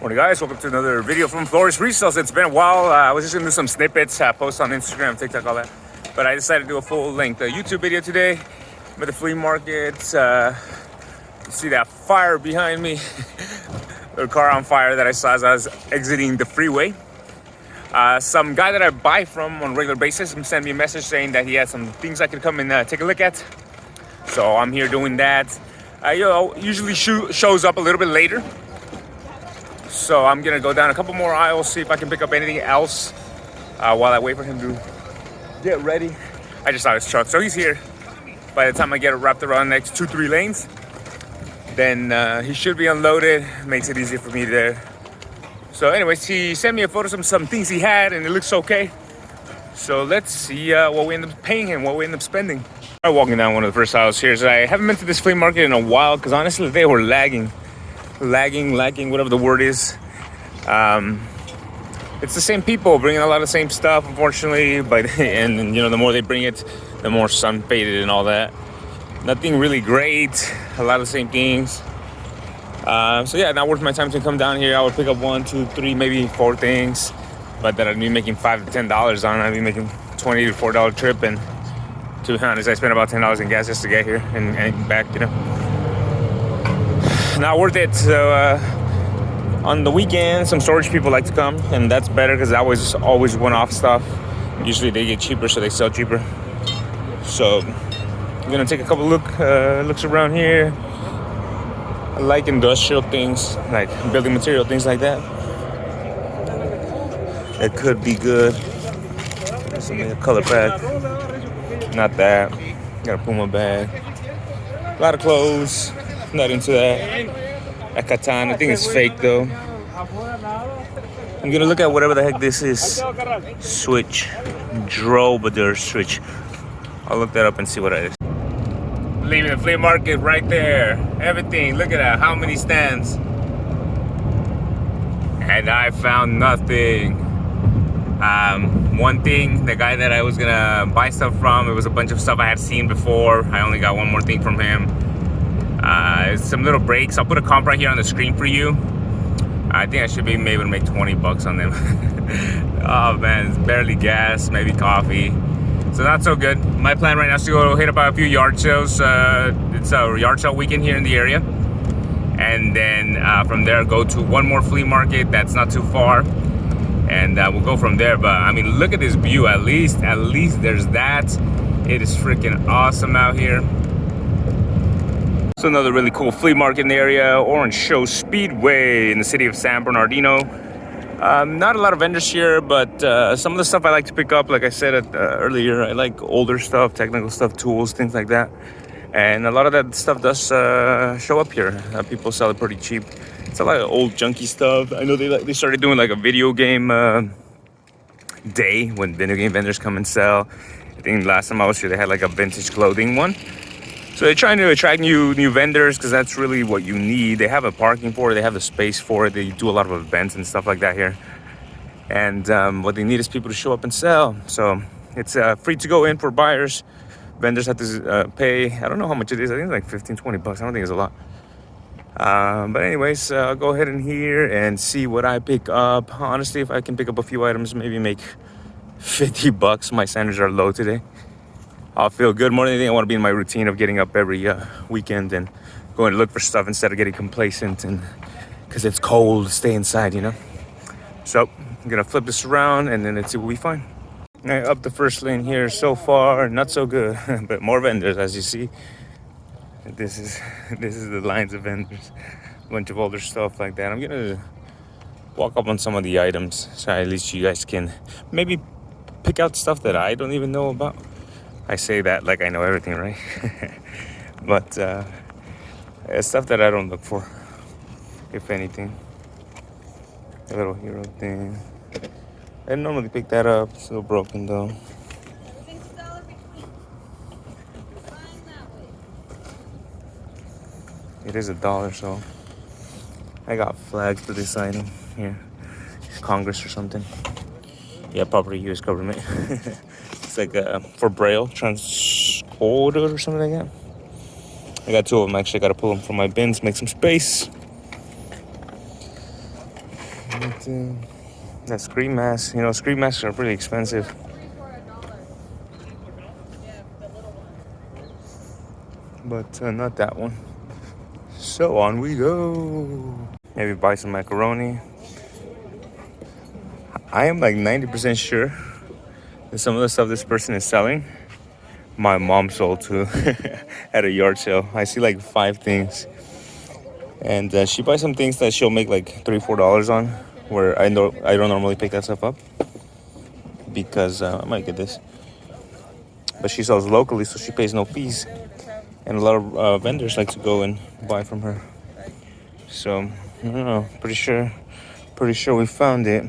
Morning guys, welcome to another video from Flores Resells. It's been a while. I was just gonna do some snippets, post on Instagram, TikTok, all that. But I decided to do a full length YouTube video today. I'm at the flea market. You see that fire behind me? The car on fire that I saw as I was exiting the freeway. Some guy that I buy from on a regular basis sent me a message saying that he had some things I could come and take a look at. So I'm here doing that. Usually shows up a little bit later. So I'm gonna go down a couple more aisles, see if I can pick up anything else while I wait for him to get ready. I just saw his truck, so he's here. By the time I get it wrapped around the next 2-3 lanes, then he should be unloaded. Makes it easier for me there. So anyways, he sent me a photo of some things he had and it looks okay. So let's see what we end up paying him, what we end up spending. I'm walking down one of the first aisles here. So I haven't been to this flea market in a while because honestly they were lagging, whatever the word is. It's the same people bringing a lot of the same stuff, unfortunately, but and you know, the more they bring it, the more sun faded and all that. Nothing really great, a lot of the same things. So yeah, not worth my time to come down here. I would pick up 1, 2, 3, maybe 4 things, but that I'd be making $5 to $10 on. I'd be making $20 to $4 trip, and to be honest, I spent about $10 in gas just to get here and back, you know. Not worth it. So on the weekend, some storage people like to come, and that's better because I always one-off stuff. Usually they get cheaper, so they sell cheaper. So I'm gonna take a couple looks around here. I like industrial things, like building material, things like that. It could be good. Something, a color bag. Not that. Got a Puma bag. A lot of clothes. Not into that. A katana, I think it's fake though. I'm gonna look at whatever the heck this is. Switch. Drobader switch. I'll look that up and see what it is. Leaving the flea market right there. Everything, look at that, how many stands? And I found nothing. One thing, the guy that I was gonna buy stuff from, it was a bunch of stuff I had seen before. I only got one more thing from him. Some little breaks. I'll put a comp right here on the screen for you. I think I should be able to make 20 bucks on them. Oh man, it's barely gas, maybe coffee. So not so good. My plan right now is to go hit about a few yard sales. It's a yard sale weekend here in the area. And then from there, go to one more flea market that's not too far. And we'll go from there. But I mean, look at this view. At least there's that. It is freaking awesome out here. So another really cool flea market in the area, Orange Show Speedway in the city of San Bernardino. Not a lot of vendors here, but some of the stuff I like to pick up, like I said earlier, I like older stuff, technical stuff, tools, things like that. And a lot of that stuff does show up here. People sell it pretty cheap. It's a lot of old junky stuff. I know they started doing like a video game day when video game vendors come and sell. I think last time I was here, they had like a vintage clothing one. So they're trying to attract new vendors because that's really what you need. They have a parking for it. They have the space for it. They do a lot of events and stuff like that here. And what they need is people to show up and sell. So it's free to go in for buyers. Vendors have to pay. I don't know how much it is. I think it's like 15, 20 bucks. I don't think it's a lot. But anyways, I'll go ahead in here and see what I pick up. Honestly, if I can pick up a few items, maybe make 50 bucks. My standards are low today. I'll feel good. More than anything, I want to be in my routine of getting up every weekend and going to look for stuff instead of getting complacent, and because it's cold, stay inside, you know. So I'm gonna flip this around and then let's see what we find. Right, up the first lane here so far, not so good, but more vendors as you see. This is the lines of vendors, a bunch of older stuff like that. I'm gonna walk up on some of the items so at least you guys can maybe pick out stuff that I don't even know about. I say that like I know everything, right? But it's stuff that I don't look for, if anything. A little hero thing. I normally pick that up. It's a little broken though. It is $1, so I got flags for this item here. Congress or something. Yeah, probably U.S. government. It's like for Braille, transcoder or something like that. I got 2 of them actually. I got to pull them from my bins, make some space. And, that screen mask, you know, screen masks are pretty expensive. But not that one. So on we go. Maybe buy some macaroni. I am like 90% sure that some of the stuff this person is selling, my mom sold to at a yard sale. I see like 5 things. And she buys some things that she'll make like $3-4 on, where I know I don't normally pick that stuff up because I might get this. But she sells locally, so she pays no fees. And a lot of vendors like to go and buy from her. So I don't know, pretty sure we found it.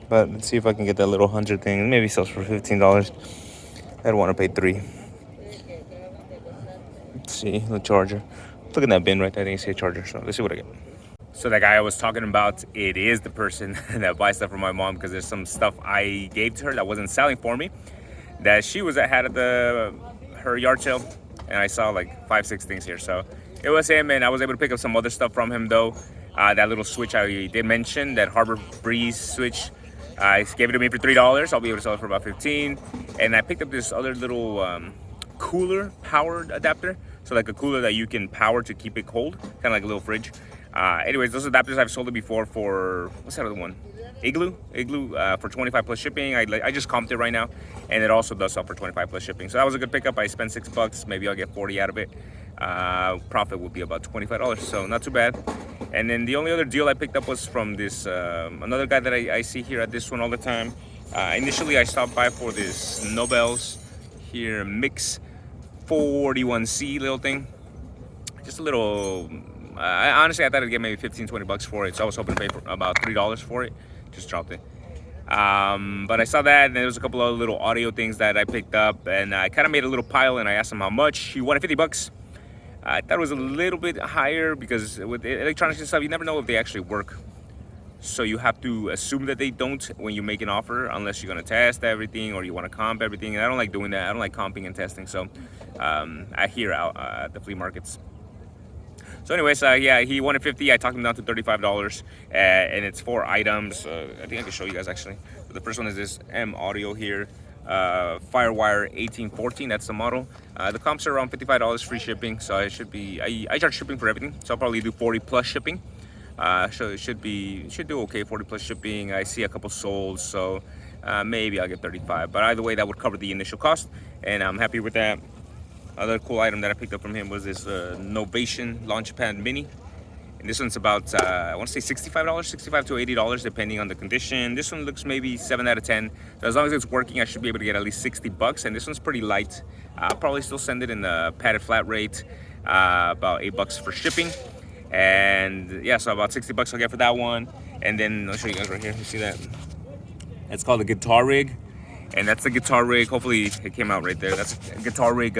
But let's see if I can get that little 100 thing. Maybe it sells for $15. I don't want to pay $3. Let's see the charger. Look at that bin right there. I didn't see a charger. So let's see what I get. So that guy I was talking about, it is the person that buys stuff from my mom, because there's some stuff I gave to her that wasn't selling for me, that she was had at her yard sale, and I saw like 5-6 things here. So it was him, and I was able to pick up some other stuff from him though. That little switch I did mention, that Harbor Breeze switch, I gave it to me for $3. I'll be able to sell it for about $15. And I picked up this other little cooler powered adapter. So like a cooler that you can power to keep it cold, kind of like a little fridge. Anyways, those adapters I've sold it before for, what's that other one? Igloo for 25 plus shipping. I just comped it right now, and it also does sell for 25 plus shipping. So that was a good pickup. I spent $6. Maybe I'll get 40 out of it. Profit will be about $25, so not too bad. And then the only other deal I picked up was from this another guy that I see here at this one all the time. Initially, I stopped by for this Nobels here Mix 41C little thing. Just a little. Honestly, I thought I'd get maybe $15-20 for it, so I was hoping to pay for about $3 for it. Just dropped it. But I saw that, and there was a couple of little audio things that I picked up, and I kind of made a little pile, and I asked him how much. He wanted $50. I thought it was a little bit higher, because with electronics and stuff, you never know if they actually work. So you have to assume that they don't when you make an offer, unless you're going to test everything or you want to comp everything. And I don't like doing that. I don't like comping and testing. So I hear out at the flea markets. So anyways, yeah, he wanted $50. I talked him down to $35, and it's 4 items. I think I can show you guys actually. So the first one is this M Audio here, Firewire 1814. That's the model. The comps are around $55, free shipping. So I should be. I charge shipping for everything. So I'll probably do 40 plus shipping. So it should do okay. 40 plus shipping. I see a couple sold, so maybe I'll get 35. But either way, that would cover the initial cost, and I'm happy with that. Other cool item that I picked up from him was this Novation Launchpad Mini. And this one's about, I want to say $65, $65 to $80, depending on the condition. This one looks maybe 7 out of 10. So as long as it's working, I should be able to get at least $60. And this one's pretty light. I'll probably still send it in the padded flat rate, about $8 for shipping. And yeah, so about $60 I'll get for that one. And then I'll show you guys right here. You see that? It's called a guitar rig. And that's the guitar rig. Hopefully it came out right there. That's a guitar rig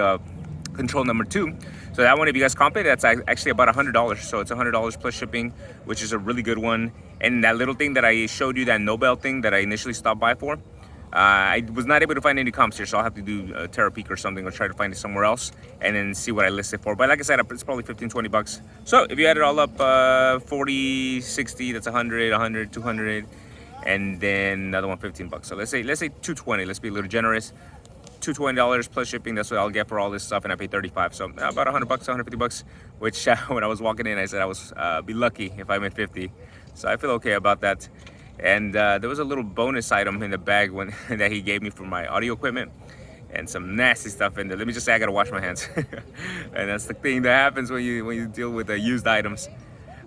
control number 2. So that one, if you guys comp it, that's actually about $100. So it's $100 plus shipping, which is a really good one. And that little thing that I showed you, that Nobel thing that I initially stopped by for, I was not able to find any comps here, so I'll have to do a Terapeak or something, or try to find it somewhere else and then see what I list it for. But like I said, it's probably $15-20. So if you add it all up, 40, 60, that's 100, 200, and then another one $15. So let's say 220. Let's be a little generous. $220 plus shipping. That's what I'll get for all this stuff, and I pay 35. So about $100, $150. Which when I was walking in, I said I was be lucky if I made 50. So I feel okay about that. And there was a little bonus item in the bag that he gave me for my audio equipment, and some nasty stuff in there. Let me just say, I gotta wash my hands. And that's the thing that happens when you deal with used items.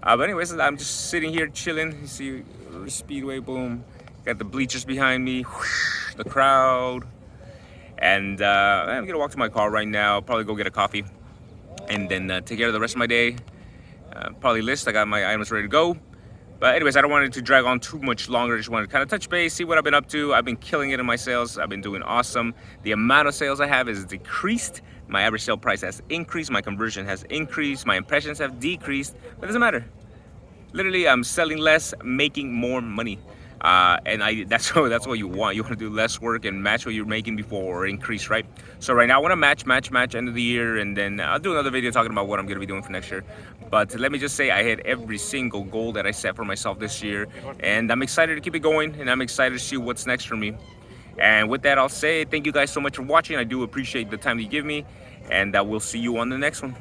But anyways, I'm just sitting here chilling. You see Speedway, boom. Got the bleachers behind me, whoosh, the crowd. And I'm gonna walk to my car right now, probably go get a coffee, and then take care of the rest of my day. Probably list, I got my items ready to go. But anyways, I don't want it to drag on too much longer. I just wanted to kind of touch base, see what I've been up to. I've been killing it in my sales. I've been doing awesome. The amount of sales I have is decreased. My average sale price has increased. My conversion has increased. My impressions have decreased. But it doesn't matter. Literally, I'm selling less, making more money. And that's what you want. You want to do less work and match what you're making before or increase, right? So right now I want to match end of the year, and then I'll do another video talking about what I'm going to be doing for next year. But let me just say I hit every single goal that I set for myself this year, and I'm excited to keep it going, and I'm excited to see what's next for me. And with that, I'll say thank you guys so much for watching. I do appreciate the time you give me, and we'll see you on the next one.